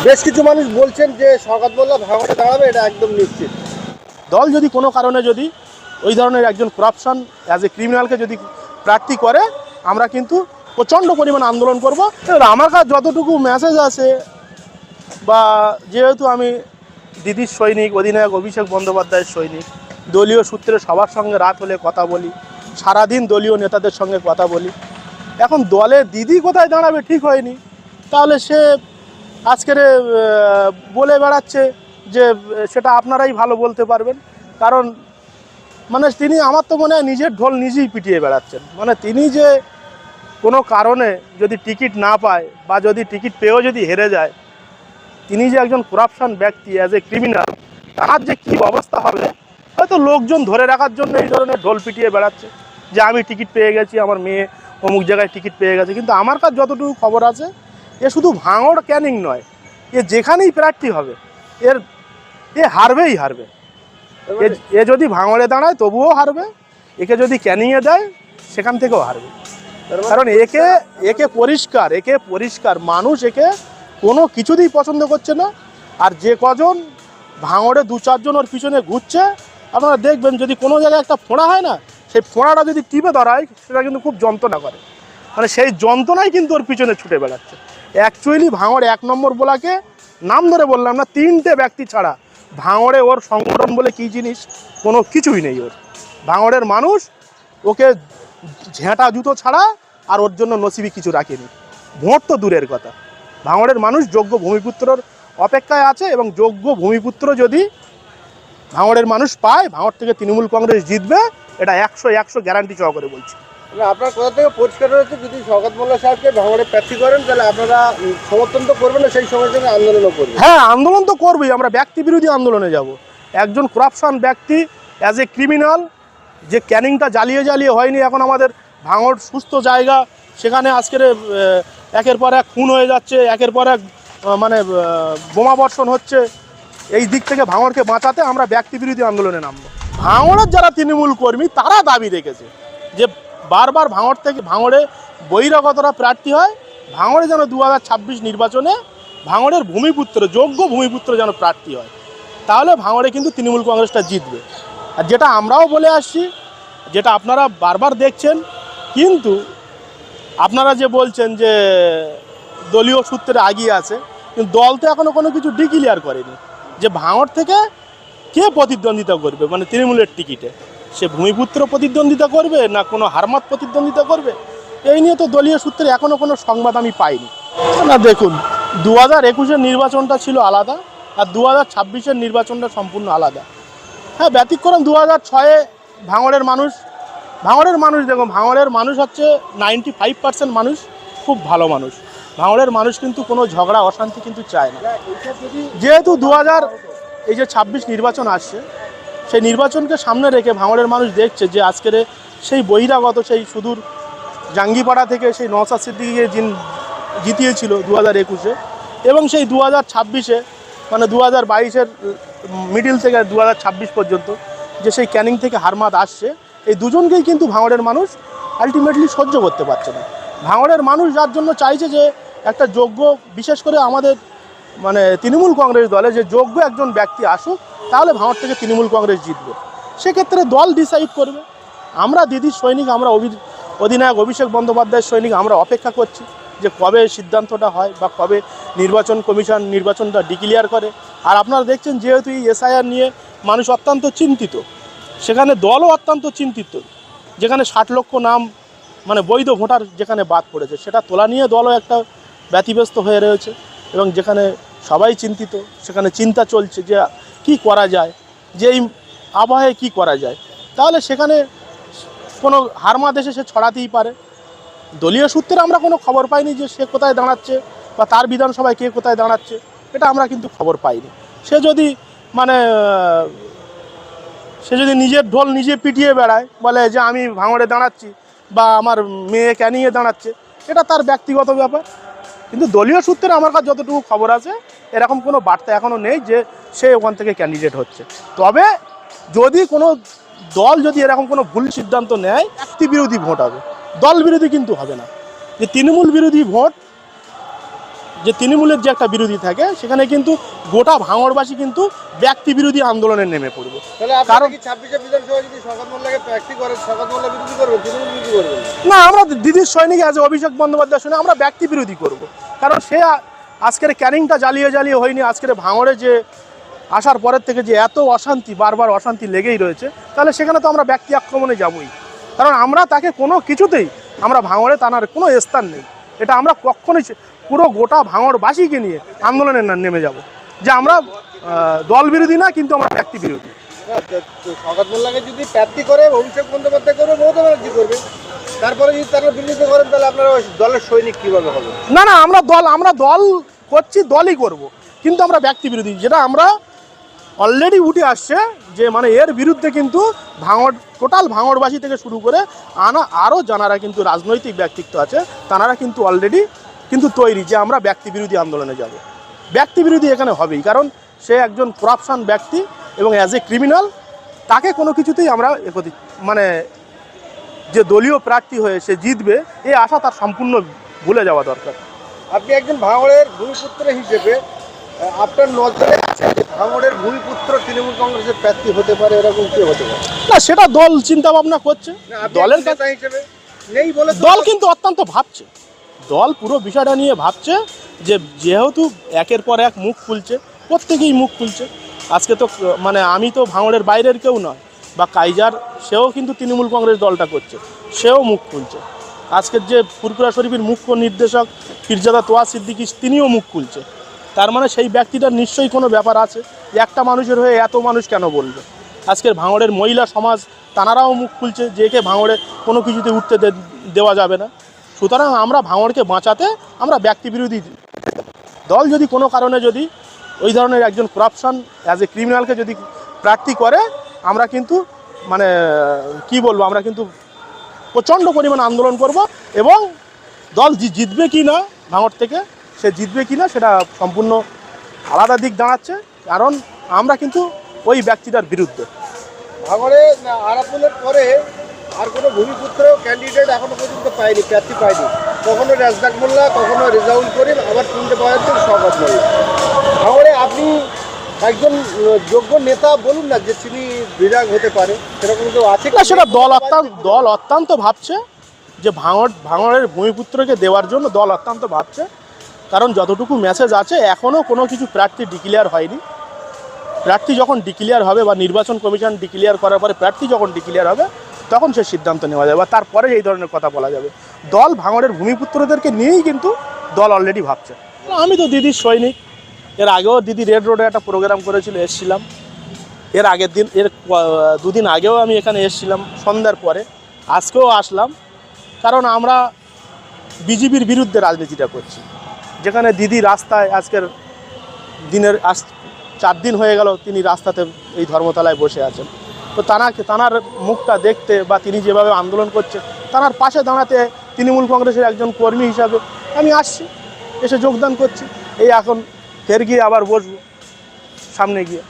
বেশ কিছু মানুষ বলছেন যে শওকত মোল্লা ভাঙড়ে দাঁড়াবে, এটা একদম নিশ্চিত। দল যদি কোনো কারণে যদি ওই ধরনের একজন করাপশন অ্যাজ এ ক্রিমিনালকে যদি প্রার্থী করে, আমরা কিন্তু প্রচণ্ড পরিমাণ আন্দোলন করব। আমার কাছে যতটুকু মেসেজ আছে, বা যেহেতু আমি দিদির সৈনিক, অধিনায়ক অভিষেক বন্দ্যোপাধ্যায়ের সৈনিক, দলীয় সূত্রে সবার সঙ্গে রাত হলে কথা বলি, সারাদিন দলীয় নেতাদের সঙ্গে কথা বলি। এখন দলে দিদি কোথায় দাঁড়াবে ঠিক হয়নি, তাহলে সে আজকের বলে বেড়াচ্ছে যে সেটা আপনারাই ভালো বলতে পারবেন। কারণ মানে তিনি, আমার তো মনে হয় নিজের ঢোল নিজেই পিটিয়ে বেড়াচ্ছেন। মানে তিনি যে কোনো কারণে যদি টিকিট না পায়, বা যদি টিকিট পেয়েও যদি হেরে যায়, তিনি যে একজন করাপশন ব্যক্তি অ্যাজ এ ক্রিমিনাল, তার যে কী অবস্থা হবে, হয়তো লোকজন ধরে রাখার জন্য এই ধরনের ঢোল পিটিয়ে বেড়াচ্ছে যে আমি টিকিট পেয়ে গেছি, আমার মেয়ে অমুক জায়গায় টিকিট পেয়ে গেছে। কিন্তু আমার কাছে যতটুকু খবর আছে, এ শুধু ভাঙড় ক্যানিং নয়, এ যেখানেই প্রার্থী হবে এ হারবেই হারবে। এ যদি ভাঙড়ে দাঁড়ায় তবুও হারবে, একে যদি ক্যানিংয়ে দেয় সেখান থেকেও হারবে। কারণ একে পরিষ্কার মানুষ একে কোনো কিছুতেই পছন্দ করছে না। আর যে কজন ভাঙড়ে 2-4 জন ওর পিছনে ঘুরছে, আপনারা দেখবেন যদি কোনো জায়গায় একটা ফোঁড়া হয় না, সেই ফোঁড়াটা যদি টিপে ধরায় সেটা কিন্তু খুব যন্ত্রণা করে। মানে সেই যন্ত্রণাই কিন্তু ওর পিছনে ছুটে বেড়াচ্ছে। অ্যাকচুয়ালি ভাঙড় 1 নম্বর বলাকে নাম ধরে বললাম না, 3টে ব্যক্তি ছাড়া ভাঙড়ে ওর সংগঠন বলে কী জিনিস কোনো কিছুই নেই ওর। ভাঙড়ের মানুষ ওকে ঝেঁটা জুতো ছাড়া আর ওর জন্য নসিবি কিছু রাখেনি। ভোট তো দূরের কথা, ভাঙড়ের মানুষ যোগ্য ভূমিপুত্রর অপেক্ষায় আছে। এবং যোগ্য ভূমিপুত্র যদি ভাঙড়ের মানুষ পায়, ভাঙড় থেকে তৃণমূল কংগ্রেস জিতবে, এটা 100 গ্যারান্টি সহকারে বলছি। আপনার কোথা থেকে পরিষ্কার হয়েছে, যদি শওকত মোল্লা সাহেবকে ভাঙড়ে প্রার্থী করেন তাহলে আপনারা সমর্থন তো করবেন না, সেই সঙ্গে সঙ্গে আন্দোলনও করবেন? হ্যাঁ, আন্দোলন তো করবই, আমরা ব্যক্তি বিরোধী আন্দোলনে যাব। একজন করাপশন ব্যক্তি অ্যাজ এ ক্রিমিনাল, যে ক্যানিংটা জ্বালিয়ে হয়নি এখন আমাদের ভাঙড় সুস্থ জায়গা, সেখানে আজকের একের পর এক খুন হয়ে যাচ্ছে, একের পর এক মানে বোমাবর্ষণ হচ্ছে। এই দিক থেকে ভাঙড়কে বাঁচাতে আমরা ব্যক্তি বিরোধী আন্দোলনে নামবো। ভাঙড়ের যারা তৃণমূল কর্মী তারা দাবি রেখেছে যে বারবার ভাঙড়ে বহিরাগতরা প্রার্থী হয়, ভাঙড়ে যেন 2026 নির্বাচনে ভাঙড়ের যোগ্য ভূমিপুত্র যেন প্রার্থী হয়, তাহলে ভাঙড়ে কিন্তু তৃণমূল কংগ্রেসটা জিতবে। আর যেটা আমরাও বলে আসছি, যেটা আপনারা বারবার দেখছেন, কিন্তু আপনারা যে বলছেন যে দলীয় সূত্রে এগিয়ে আছে, কিন্তু দল তো এখনও কোনো কিছু ডিক্লিয়ার করেনি যে ভাঙড় থেকে কে প্রতিদ্বন্দ্বিতা করবে। মানে তৃণমূলের টিকিটে সে ভূমিপুত্র প্রতিদ্বন্দ্বিতা করবে না কোনো হারমাত প্রতিদ্বন্দ্বিতা করবে, এই নিয়ে তো দলীয় সূত্রে এখনও কোনো সংবাদ আমি পাইনি। না দেখুন, 2021-এর নির্বাচনটা ছিল আলাদা, আর 2026-এর নির্বাচনটা সম্পূর্ণ আলাদা। হ্যাঁ, ব্যতিক্রম 2006-এ ভাঙড়ের মানুষ দেখুন, ভাঙড়ের মানুষ হচ্ছে 95% মানুষ খুব ভালো মানুষ। ভাঙড়ের মানুষ কিন্তু কোনো ঝগড়া অশান্তি কিন্তু চায় না। যেহেতু 2026 নির্বাচন আসছে, সেই নির্বাচনকে সামনে রেখে ভাঙড়ের মানুষ দেখছে যে আজকের সেই বহিরাগত, সেই সুদূর জাঙ্গিপাড়া থেকে সেই নওশাদ সিদ্দিকীকে জিতিয়েছিল 2021-এ, এবং সেই 2026-এ মানে 2022-এর মিডিল থেকে 2026 পর্যন্ত যে সেই ক্যানিং থেকে হারমাদ আসছে, এই দুজনকেই কিন্তু ভাঙড়ের মানুষ আলটিমেটলি সহ্য করতে পারছে না। ভাঙড়ের মানুষ যার জন্য চাইছে যে একটা যোগ্য, বিশেষ করে আমাদের মানে তৃণমূল কংগ্রেস দলে যে যোগ্য একজন ব্যক্তি আসুক, তাহলে ভাঙড় থেকে তৃণমূল কংগ্রেস জিতবে। সেক্ষেত্রে দল ডিসাইড করবে। আমরা দিদির সৈনিক, আমরা অধিনায়ক অভিষেক বন্দ্যোপাধ্যায়ের সৈনিক, আমরা অপেক্ষা করছি যে কবে সিদ্ধান্তটা হয় বা কবে নির্বাচন কমিশন নির্বাচনটা ডিক্লিয়ার করে। আর আপনারা দেখছেন যেহেতু এই এসআইআর নিয়ে মানুষ অত্যন্ত চিন্তিত, সেখানে দলও অত্যন্ত চিন্তিত। যেখানে 60 লক্ষ নাম মানে বৈধ ভোটার যেখানে বাদ পড়েছে, সেটা তোলা নিয়ে দলও একটা ব্যতিব্যস্ত হয়ে রয়েছে। এবং যেখানে সবাই চিন্তিত, সেখানে চিন্তা চলছে যে কি করা যায়, যে এই আবহাওয়ায় কী করা যায়। তাহলে সেখানে কোনো হারমাদ এসে সে ছড়াতেই পারে। দলীয় সূত্রে আমরা কোনো খবর পাইনি যে সে কোথায় দাঁড়াচ্ছে বা তার বিধানসভায় কে কোথায় দাঁড়াচ্ছে, এটা আমরা কিন্তু খবর পাইনি। সে যদি নিজের ঢোল নিজে পিটিয়ে বেড়ায়, বলে যে আমি ভাঙড়ে দাঁড়াচ্ছি বা আমার মেয়ে ক্যানিংয়ে দাঁড়াচ্ছে, এটা তার ব্যক্তিগত ব্যাপার। কিন্তু দলীয় সূত্রে আমার কাছে যতটুকু খবর আছে, এরকম কোনো বার্তা এখনও নেই যে সে ওখান থেকে ক্যান্ডিডেট হচ্ছে। তবে যদি কোনো দল যদি এরকম কোনো ভুল সিদ্ধান্ত নেয়, ব্যক্তি বিরোধী ভোট হবে, দল বিরোধী কিন্তু হবে না। যে তৃণমূল বিরোধী ভোট যে তৃণমূলের যে একটা বিরোধী থাকে, সেখানে কিন্তু গোটা ভাঙড়বাসী কিন্তু ব্যক্তি বিরোধী আন্দোলনে নেমে পড়বে। তাহলে আপনারা কি 26শে বিধানসভায় যদি শওকত মোল্লাকে প্রার্থী করেন, শওকত মোল্লা বিরোধী করবেন, তৃণমূল বিরোধী করবেন? না, আমরা দিদির সৈনিক অ্যাজ অভিষেক বন্দ্যোপাধ্যায় শুনে আমরা ব্যক্তি বিরোধী করব। কারণ সে আজকের ক্যানিংটা জ্বালিয়ে হয়নি, আজকের ভাঙড়ে যে আসার পরের থেকে যে এত অশান্তি, বারবার অশান্তি লেগেই রয়েছে, তাহলে সেখানে তো আমরা ব্যক্তি আক্রমণে যাবই। কারণ আমরা তাকে কোনো কিছুতেই আমরা ভাঙড়ে টানার কোনো স্থান নেই। এটা আমরা কখনোই পুরো গোটা ভাঙড়বাসীকে নিয়ে আন্দোলনে নেমে যাব, যে আমরা দল বিরোধী না, কিন্তু আমরা ব্যক্তি বিরোধী। শওকত মোল্লাকে যদি প্রার্থী করে অভিষেক বন্দ্যোপাধ্যায় করবে, মমতা ব্যানার্জি করবে, তারপরে যদি তারা বিরোধিতা করেন, তাহলে আপনারা ওই দলের সৈনিক কিভাবে হবে? না, আমরা দল করছি, দলই করব, কিন্তু আমরা ব্যক্তি বিরোধী। যেটা আমরা অলরেডি উঠে আসছে যে মানে এর বিরুদ্ধে কিন্তু টোটাল ভাঙড়বাসী থেকে শুরু করে আরও যারা কিন্তু রাজনৈতিক ব্যক্তিত্ব আছে, তারা কিন্তু অলরেডি কিন্তু তৈরি যে আমরা ব্যক্তি বিরোধী আন্দোলনে যাব। ব্যক্তি বিরোধী এখানে হবেই, কারণ সে একজন করাপশন ব্যক্তি এবং অ্যাজ এ ক্রিমিনাল, তাকে কোনো কিছুতেই আমরা মানে যে দলীয় প্রার্থী হয়ে সে জিতবে এই আশা তার সম্পূর্ণ ভুলে যাওয়া দরকার। আপনি একজন ভাঙড়ের ভূমিপুত্র হিসেবে আপনার নজরে আছে যে ভাঙড়ের ভূমিপুত্র তৃণমূল কংগ্রেসের প্রার্থী হতে পারে, এরকম কি হতে পারে? না, সেটা দল চিন্তা ভাবনা করছে। দলের নেতা হিসেবে নেই বলে দল কিন্তু অত্যন্ত ভাবছে, দল পুরো বিষয়টা নিয়ে ভাবছে যে যেহেতু একের পর এক মুখ খুলছে, প্রত্যেকেই মুখ খুলছে। আজকে তো মানে আমি তো ভাঙড়ের বাইরের কেউ নয়, বা কাইজার সেও কিন্তু তৃণমূল কংগ্রেস দলটা করছে, সেও মুখ খুলছে। আজকের যে ফুরফুরা শরীফের মুখ্য নির্দেশক পীরজাদা তোয়া সিদ্দিকী, তিনিও মুখ খুলছে। তার মানে সেই ব্যক্তিটার নিশ্চয়ই কোনো ব্যাপার আছে, একটা মানুষের হয়ে এত মানুষ কেন বলবে। আজকের ভাঙড়ের মহিলা সমাজ তানারাও মুখ খুলছে যে একে ভাঙড়ে কোনো কিছুতে উঠতে দেওয়া যাবে না। সুতরাং আমরা ভাঙড়কে বাঁচাতে আমরা ব্যক্তি বিরোধী দল যদি কোনো কারণে যদি ওই ধরনের একজন করাপশন অ্যাজ এ ক্রিমিনালকে যদি প্রার্থী করে, আমরা কিন্তু মানে কি বলবো, আমরা কিন্তু প্রচণ্ড পরিমাণ আন্দোলন করব, এবং দল জিতবে কি না ভাঙড় থেকে, সে জিতবে কি না সেটা সম্পূর্ণ আলাদা দিক দাঁড়াচ্ছে। কারণ আমরা কিন্তু ওই ব্যক্তিটার বিরুদ্ধে। ভাঙড়ে আরাপুলের পরে আর কোনো ভূমিপুত্র ক্যান্ডিডেট এখনো পর্যন্ত পায়নি, প্রার্থী পায়নি। কখনো রাজদাক মোল্লা, কখনো রেজাউল করিম, আবার শুনতে পাওয়া যাচ্ছে শওকত মোল্লা। ভাঙড়ে আপনি একজন যোগ্য নেতা বলুন না যে তিনি বিধায়ক হতে পারে, সেরকম কেউ আছে? না, সেটা দল অত্যন্ত ভাবছে যে ভাঙড়ের ভূমিপুত্রকে দেওয়ার জন্য দল অত্যন্ত ভাবছে। কারণ যতটুকু মেসেজ আছে, এখনও কোনো কিছু প্রার্থী ডিক্লেয়ার হয়নি। প্রার্থী যখন ডিক্লেয়ার হবে বা নির্বাচন কমিশন ডিক্লেয়ার করার পরে প্রার্থী যখন ডিক্লেয়ার হবে, তখন সে সিদ্ধান্ত নেওয়া যাবে, বা তারপরে এই ধরনের কথা বলা যাবে। দল ভাঙড়ের ভূমিপুত্রদেরকে নিয়েই কিন্তু দল অলরেডি ভাবছে। আমি তো দিদির সৈনিক, এর আগেও দিদি রেড রোডে একটা প্রোগ্রাম করেছিল, এসেছিলাম। এর আগের দিন, দুদিন আগেও আমি এখানে এসেছিলাম সন্ধ্যার পরে, আজকেও আসলাম। কারণ আমরা বিজেপির বিরুদ্ধে রাজনীতিটা করছি। যেখানে দিদি রাস্তায় আজকের দিনের 4 দিন হয়ে গেল তিনি রাস্তাতে এই ধর্মতলায় বসে আছেন, তো তানার মুখটা দেখতে বা তিনি যেভাবে আন্দোলন করছে, তানার পাশে দাঁড়াতে তৃণমূল কংগ্রেসের একজন কর্মী হিসাবে আমি আসছি, এসে যোগদান করছি। এই এখন ফের গিয়ে আবার বসবো সামনে গিয়ে।